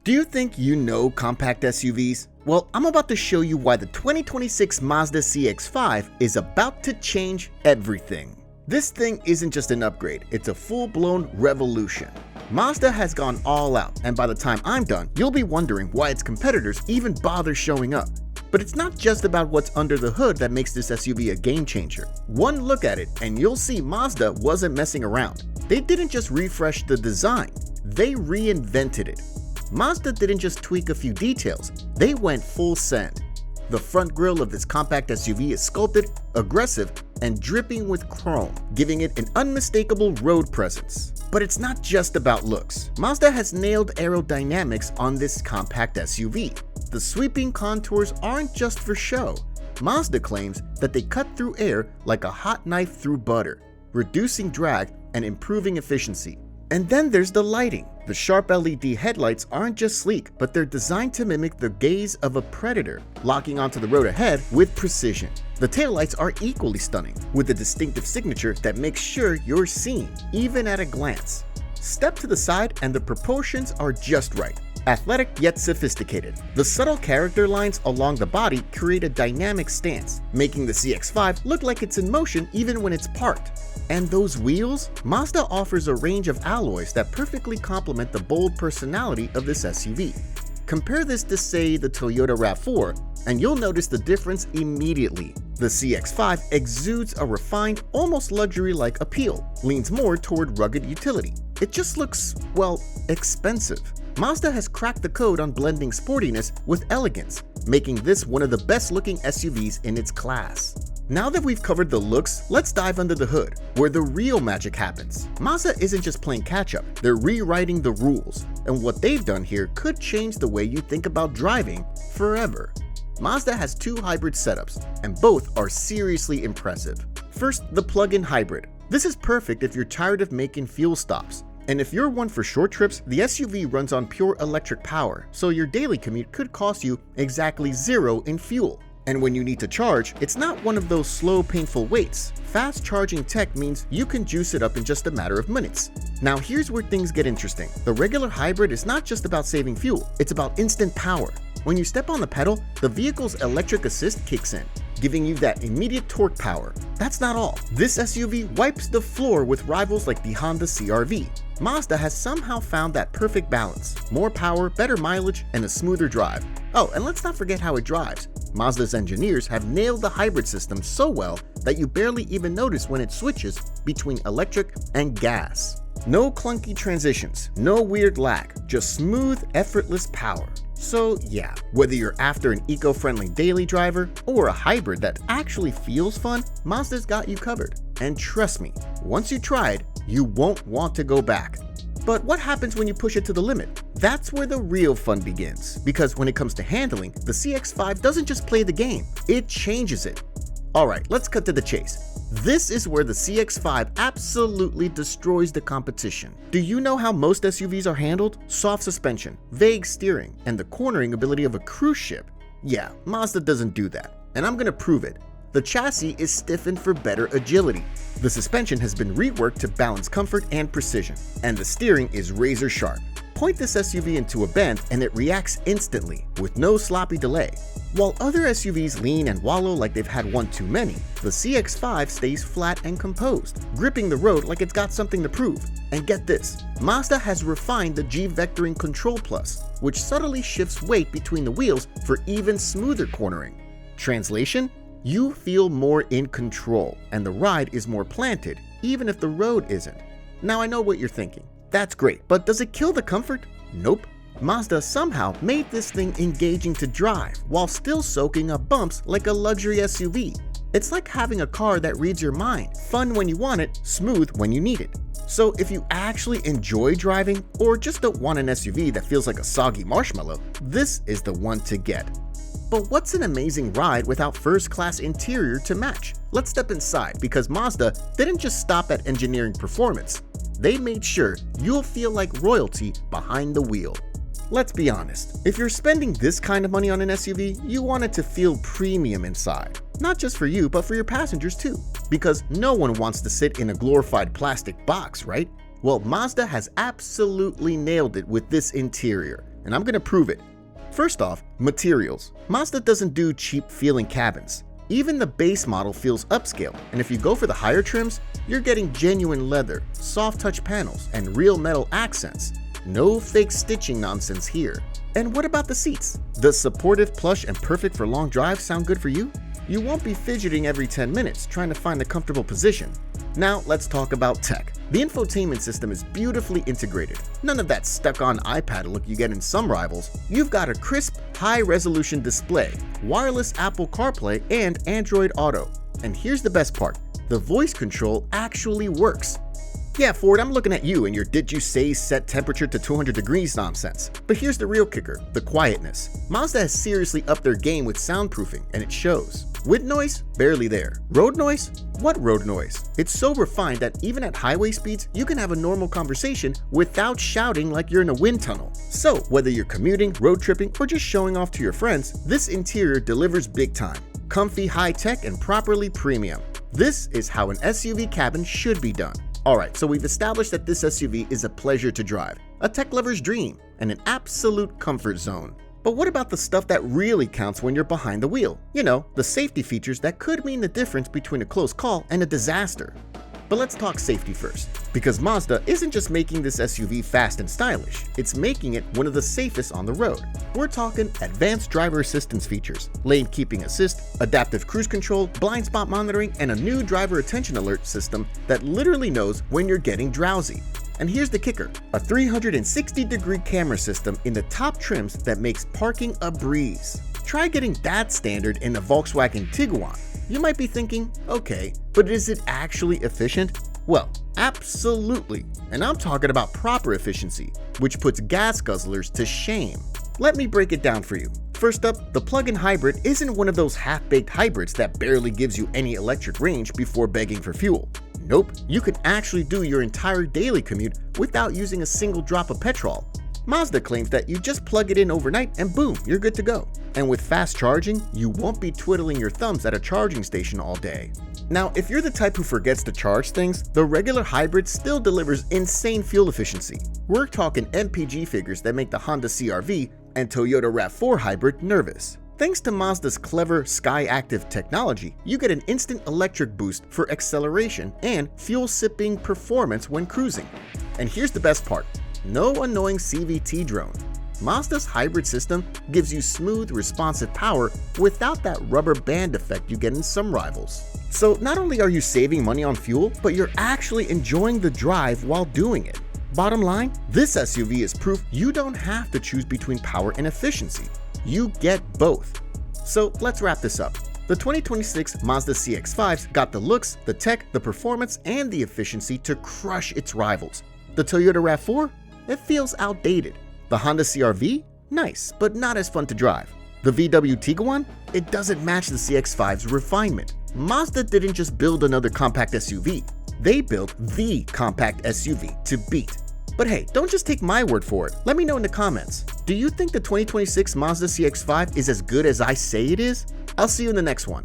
Do you think you know compact SUVs? Well, I'm about to show you why the 2026 Mazda CX-5 is about to change everything. This thing isn't just an upgrade, it's a full-blown revolution. Mazda has gone all out, and by the time I'm done, you'll be wondering why its competitors even bother showing up. But it's not just about what's under the hood that makes this SUV a game changer. One look at it and you'll see Mazda wasn't messing around. They didn't just refresh the design, they reinvented it. Mazda didn't just tweak a few details, they went full send. The front grille of this compact SUV is sculpted, aggressive, and dripping with chrome, giving it an unmistakable road presence. But it's not just about looks. Mazda has nailed aerodynamics on this compact SUV. The sweeping contours aren't just for show. Mazda claims that they cut through air like a hot knife through butter, reducing drag and improving efficiency. And then there's the lighting. The sharp LED headlights aren't just sleek, but they're designed to mimic the gaze of a predator, locking onto the road ahead with precision. The taillights are equally stunning, with a distinctive signature that makes sure you're seen, even at a glance. Step to the side and the proportions are just right. Athletic yet sophisticated. The subtle character lines along the body create a dynamic stance, making the CX-5 look like it's in motion even when it's parked. And those wheels? Mazda offers a range of alloys that perfectly complement the bold personality of this SUV. Compare this to, say, the Toyota RAV4, and you'll notice the difference immediately. The CX-5 exudes a refined, almost luxury-like appeal, leans more toward rugged utility. It just looks, well, expensive. Mazda has cracked the code on blending sportiness with elegance, making this one of the best-looking SUVs in its class. Now that we've covered the looks, let's dive under the hood, where the real magic happens. Mazda isn't just playing catch-up, they're rewriting the rules, and what they've done here could change the way you think about driving forever. Mazda has two hybrid setups, and both are seriously impressive. First, the plug-in hybrid. This is perfect if you're tired of making fuel stops. And if you're one for short trips, the SUV runs on pure electric power, so your daily commute could cost you exactly zero in fuel. And when you need to charge, it's not one of those slow, painful waits. Fast charging tech means you can juice it up in just a matter of minutes. Now here's where things get interesting. The regular hybrid is not just about saving fuel, it's about instant power. When you step on the pedal, the vehicle's electric assist kicks in, giving you that immediate torque power. That's not all. This SUV wipes the floor with rivals like the Honda CR-V. Mazda has somehow found that perfect balance. More power, better mileage, and a smoother drive. Oh, and let's not forget how it drives. Mazda's engineers have nailed the hybrid system so well that you barely even notice when it switches between electric and gas. No clunky transitions, no weird lag, just smooth, effortless power. So yeah, whether you're after an eco-friendly daily driver or a hybrid that actually feels fun, Mazda's got you covered. And trust me, once you try it, you won't want to go back. But what happens when you push it to the limit? That's where the real fun begins, because when it comes to handling, the CX-5 doesn't just play the game, it changes it. Alright, let's cut to the chase. This is where the CX-5 absolutely destroys the competition. Do you know how most SUVs are handled? Soft suspension, vague steering, and the cornering ability of a cruise ship. Yeah, Mazda doesn't do that, and I'm gonna prove it. The chassis is stiffened for better agility. The suspension has been reworked to balance comfort and precision, and the steering is razor sharp. Point this SUV into a bend and it reacts instantly, with no sloppy delay. While other SUVs lean and wallow like they've had one too many, the CX-5 stays flat and composed, gripping the road like it's got something to prove. And get this, Mazda has refined the G-vectoring Control Plus, which subtly shifts weight between the wheels for even smoother cornering. Translation? You feel more in control, and the ride is more planted, even if the road isn't. Now I know what you're thinking. That's great, but does it kill the comfort? Nope. Mazda somehow made this thing engaging to drive, while still soaking up bumps like a luxury SUV. It's like having a car that reads your mind, fun when you want it, smooth when you need it. So if you actually enjoy driving, or just don't want an SUV that feels like a soggy marshmallow, this is the one to get. But what's an amazing ride without first-class interior to match? Let's step inside, because Mazda didn't just stop at engineering performance. They made sure you'll feel like royalty behind the wheel. Let's be honest, if you're spending this kind of money on an SUV, you want it to feel premium inside. Not just for you, but for your passengers too. Because no one wants to sit in a glorified plastic box, right? Well, Mazda has absolutely nailed it with this interior. and I'm gonna prove it. First off, materials. Mazda doesn't do cheap feeling cabins. Even the base model feels upscale, and if you go for the higher trims, you're getting genuine leather, soft touch panels, and real metal accents. No fake stitching nonsense here. And what about the seats? Does supportive, plush, and perfect for long drives sound good for you? You won't be fidgeting every 10 minutes trying to find a comfortable position. Now let's talk about tech. The infotainment system is beautifully integrated. None of that stuck-on iPad look you get in some rivals. You've got a crisp, high-resolution display, wireless Apple CarPlay, and Android Auto. And here's the best part. The voice control actually works. Yeah, Ford, I'm looking at you and your did you say set temperature to 200 degrees nonsense. But here's the real kicker, the quietness. Mazda has seriously upped their game with soundproofing, and it shows. Wind noise? Barely there. Road noise? What road noise? It's so refined that even at highway speeds, you can have a normal conversation without shouting like you're in a wind tunnel. So whether you're commuting, road tripping, or just showing off to your friends, this interior delivers big time. Comfy, high-tech, and properly premium. This is how an SUV cabin should be done. Alright, so we've established that this SUV is a pleasure to drive, a tech lover's dream, and an absolute comfort zone. But what about the stuff that really counts when you're behind the wheel? You know, the safety features that could mean the difference between a close call and a disaster. But let's talk safety first, because Mazda isn't just making this SUV fast and stylish, it's making it one of the safest on the road. We're talking advanced driver assistance features, lane keeping assist, adaptive cruise control, blind spot monitoring, and a new driver attention alert system that literally knows when you're getting drowsy. And here's the kicker, a 360-degree camera system in the top trims that makes parking a breeze. Try getting that standard in the Volkswagen Tiguan. You might be thinking, okay, but is it actually efficient? Well, absolutely, and I'm talking about proper efficiency, which puts gas guzzlers to shame. Let me break it down for you. First up, the plug-in hybrid isn't one of those half-baked hybrids that barely gives you any electric range before begging for fuel. Nope, you can actually do your entire daily commute without using a single drop of petrol. Mazda claims that you just plug it in overnight and boom, you're good to go. And with fast charging, you won't be twiddling your thumbs at a charging station all day. Now, if you're the type who forgets to charge things, the regular hybrid still delivers insane fuel efficiency. We're talking MPG figures that make the Honda CR-V and Toyota RAV4 hybrid nervous. Thanks to Mazda's clever Sky-Active technology, you get an instant electric boost for acceleration and fuel-sipping performance when cruising. And here's the best part. No annoying CVT drone. Mazda's hybrid system gives you smooth, responsive power without that rubber band effect you get in some rivals. So not only are you saving money on fuel, but you're actually enjoying the drive while doing it. Bottom line, this SUV is proof you don't have to choose between power and efficiency. You get both. So let's wrap this up. The 2026 Mazda CX-5's got the looks, the tech, the performance, and the efficiency to crush its rivals. The Toyota RAV4? It feels outdated. The Honda CR-V? Nice, but not as fun to drive. The VW Tiguan? It doesn't match the CX-5's refinement. Mazda didn't just build another compact SUV. They built the compact SUV to beat. But hey, don't just take my word for it. Let me know in the comments. Do you think the 2026 Mazda CX-5 is as good as I say it is? I'll see you in the next one.